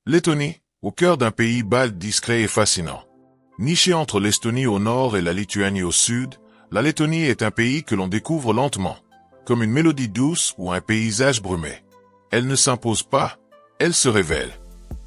Lettonie, au cœur d'un pays balte discret et fascinant. Nichée entre l'Estonie au nord et la Lituanie au sud, la Lettonie est un pays que l'on découvre lentement, comme une mélodie douce ou un paysage brumé. Elle ne s'impose pas, elle se révèle.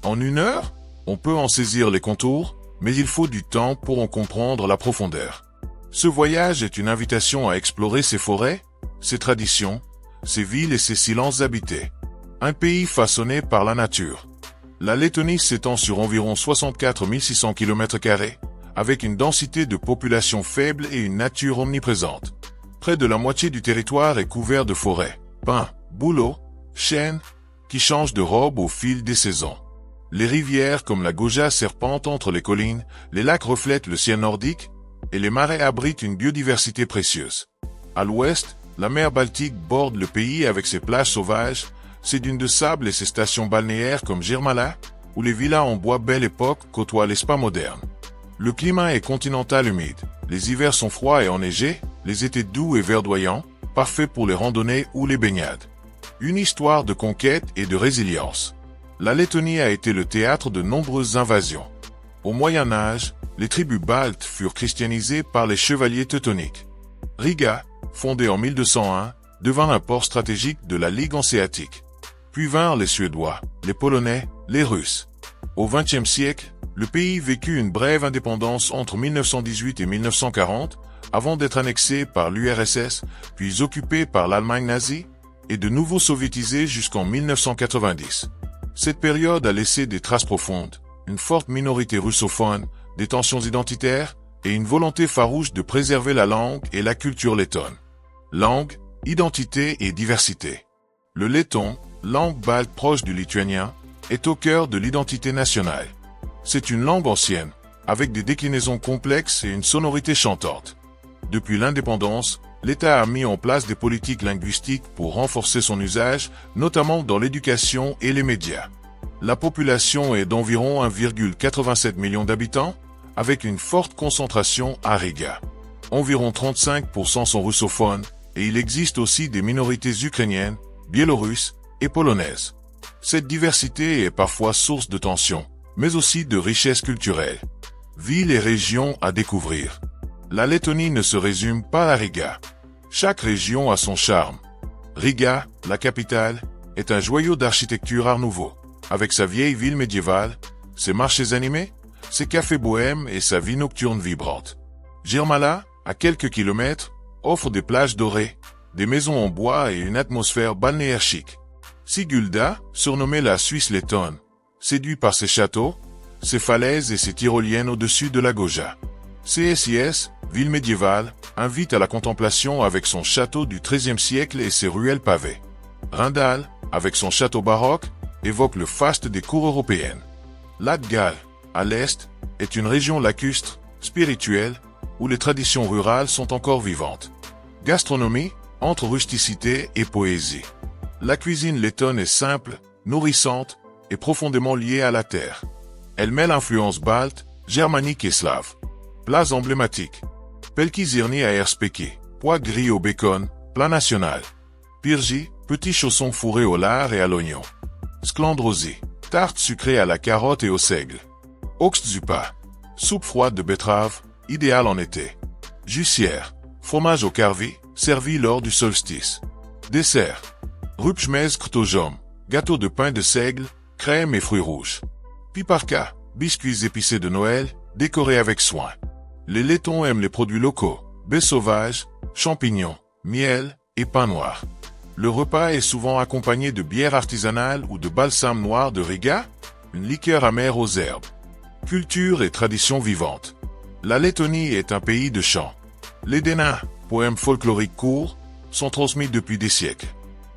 En 1 heure, on peut en saisir les contours, mais il faut du temps pour en comprendre la profondeur. Ce voyage est une invitation à explorer ses forêts, ses traditions, ses villes et ses silences habités. Un pays façonné par la nature. La Lettonie s'étend sur environ 64 600 km², avec une densité de population faible et une nature omniprésente. Près de la moitié du territoire est couvert de forêts, pins, bouleaux, chênes, qui changent de robe au fil des saisons. Les rivières comme la Gauja serpentent entre les collines, les lacs reflètent le ciel nordique, et les marais abritent une biodiversité précieuse. À l'ouest, la mer Baltique borde le pays avec ses plages sauvages, ses dunes de sable et ses stations balnéaires comme Jamais, où les villas en bois belle époque côtoient les spas modernes. Le climat est continental humide, les hivers sont froids et enneigés, les étés doux et verdoyants, parfaits pour les randonnées ou les baignades. Une histoire de conquête et de résilience. La Lettonie a été le théâtre de nombreuses invasions. Au Moyen Âge, les tribus baltes furent christianisées par les chevaliers teutoniques. Riga, fondée en 1201, devint un port stratégique de la Ligue hanséatique. Puis vinrent les Suédois, les Polonais, les Russes. Au XXe siècle, le pays vécut une brève indépendance entre 1918 et 1940, avant d'être annexé par l'URSS, puis occupé par l'Allemagne nazie, et de nouveau soviétisé jusqu'en 1990. Cette période a laissé des traces profondes, une forte minorité russophone, des tensions identitaires, et une volonté farouche de préserver la langue et la culture lettonne. Langue, identité et diversité. Le letton, langue balte proche du lituanien, est au cœur de l'identité nationale. C'est une langue ancienne, avec des déclinaisons complexes et une sonorité chantante. Depuis l'indépendance, l'État a mis en place des politiques linguistiques pour renforcer son usage, notamment dans l'éducation et les médias. La population est d'environ 1,87 million d'habitants, avec une forte concentration à Riga. Environ 35% sont russophones, et il existe aussi des minorités ukrainiennes, biélorusses et polonaises. Cette diversité est parfois source de tensions, mais aussi de richesse culturelle. Villes et régions à découvrir. La Lettonie ne se résume pas à Riga. Chaque région a son charme. Riga, la capitale, est un joyau d'architecture art nouveau, avec sa vieille ville médiévale, ses marchés animés, ses cafés bohèmes et sa vie nocturne vibrante. Jirmala, à quelques kilomètres, offre des plages dorées, des maisons en bois et une atmosphère balnéaire chic. Sigulda, surnommée la Suisse lettonne, séduit par ses châteaux, ses falaises et ses tyroliennes au-dessus de la Gauja. CSIS, ville médiévale, invite à la contemplation avec son château du XIIIe siècle et ses ruelles pavées. Rindal, avec son château baroque, évoque le faste des cours européennes. Latgal, à l'est, est une région lacustre, spirituelle, où les traditions rurales sont encore vivantes. Gastronomie, entre rusticité et poésie. La cuisine lettonne est simple, nourrissante et profondément liée à la terre. Elle mêle influences baltes, germaniques et slaves. Plats emblématiques. Pelkizirni à erspeki, pois gris au bacon, plat national. Pirji, petits chaussons fourrés au lard et à l'oignon. Sklandrosi, tarte sucrée à la carotte et au seigle. Oxzupa, soupe froide de betterave, idéale en été. Jussière, fromage au carvi, servi lors du solstice. Dessert. Rupchmez ktojom, gâteau de pain de seigle, crème et fruits rouges. Piparka, biscuits épicés de Noël, décorés avec soin. Les Lettons aiment les produits locaux, baies sauvages, champignons, miel et pain noir. Le repas est souvent accompagné de bière artisanale ou de balsam noir de Riga, une liqueur amère aux herbes. Culture et tradition vivante. La Lettonie est un pays de chants. Les Dénas, poèmes folkloriques courts, sont transmis depuis des siècles.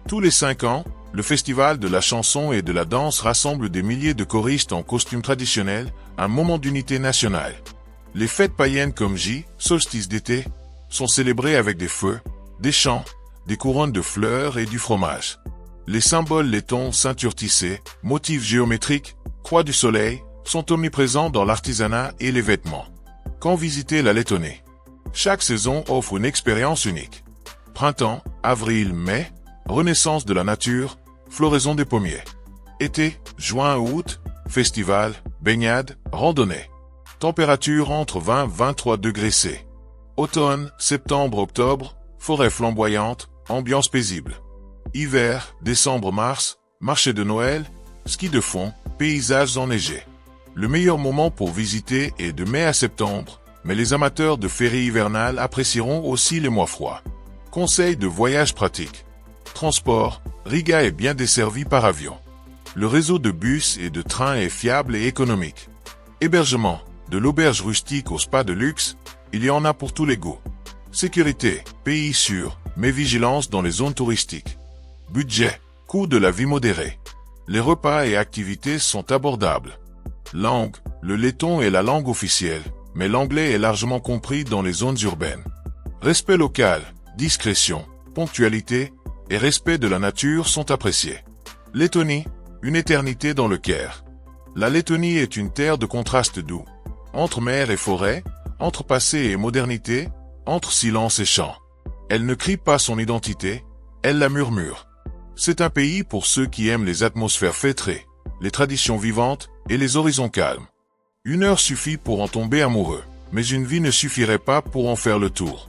Tous les 5 ans, le festival de la chanson et de la danse rassemble des milliers de choristes en costumes traditionnels, un moment d'unité nationale. Les fêtes païennes comme solstice d'été, sont célébrées avec des feux, des chants, des couronnes de fleurs et du fromage. Les symboles lettons, ceintures tissées, motifs géométriques, croix du soleil, sont omniprésents dans l'artisanat et les vêtements. Quand visiter la Lettonie? Chaque saison offre une expérience unique. Printemps, avril, mai, renaissance de la nature, floraison des pommiers. Été, juin, août, Festival, baignade, randonnée. Température entre 20 et 23 degrés C. Automne, septembre-octobre, forêt flamboyante, ambiance paisible. Hiver, décembre-mars, marché de Noël, ski de fond, paysages enneigés. Le meilleur moment pour visiter est de mai à septembre, mais les amateurs de ferries hivernales apprécieront aussi les mois froids. Conseils de voyage pratiques. Transport, Riga est bien desservi par avion. Le réseau de bus et de trains est fiable et économique. Hébergement, de l'auberge rustique au spa de luxe, il y en a pour tous les goûts. Sécurité, pays sûr, mais vigilance dans les zones touristiques. Budget, coût de la vie modéré. Les repas et activités sont abordables. Langue, le letton est la langue officielle, mais l'anglais est largement compris dans les zones urbaines. Respect local, discrétion, ponctualité et respect de la nature sont appréciés. Lettonie, une éternité dans le Caire. La Lettonie est une terre de contrastes doux. Entre mer et forêt, entre passé et modernité, entre silence et chant. Elle ne crie pas son identité, elle la murmure. C'est un pays pour ceux qui aiment les atmosphères feutrées, les traditions vivantes et les horizons calmes. 1 heure suffit pour en tomber amoureux, mais une vie ne suffirait pas pour en faire le tour.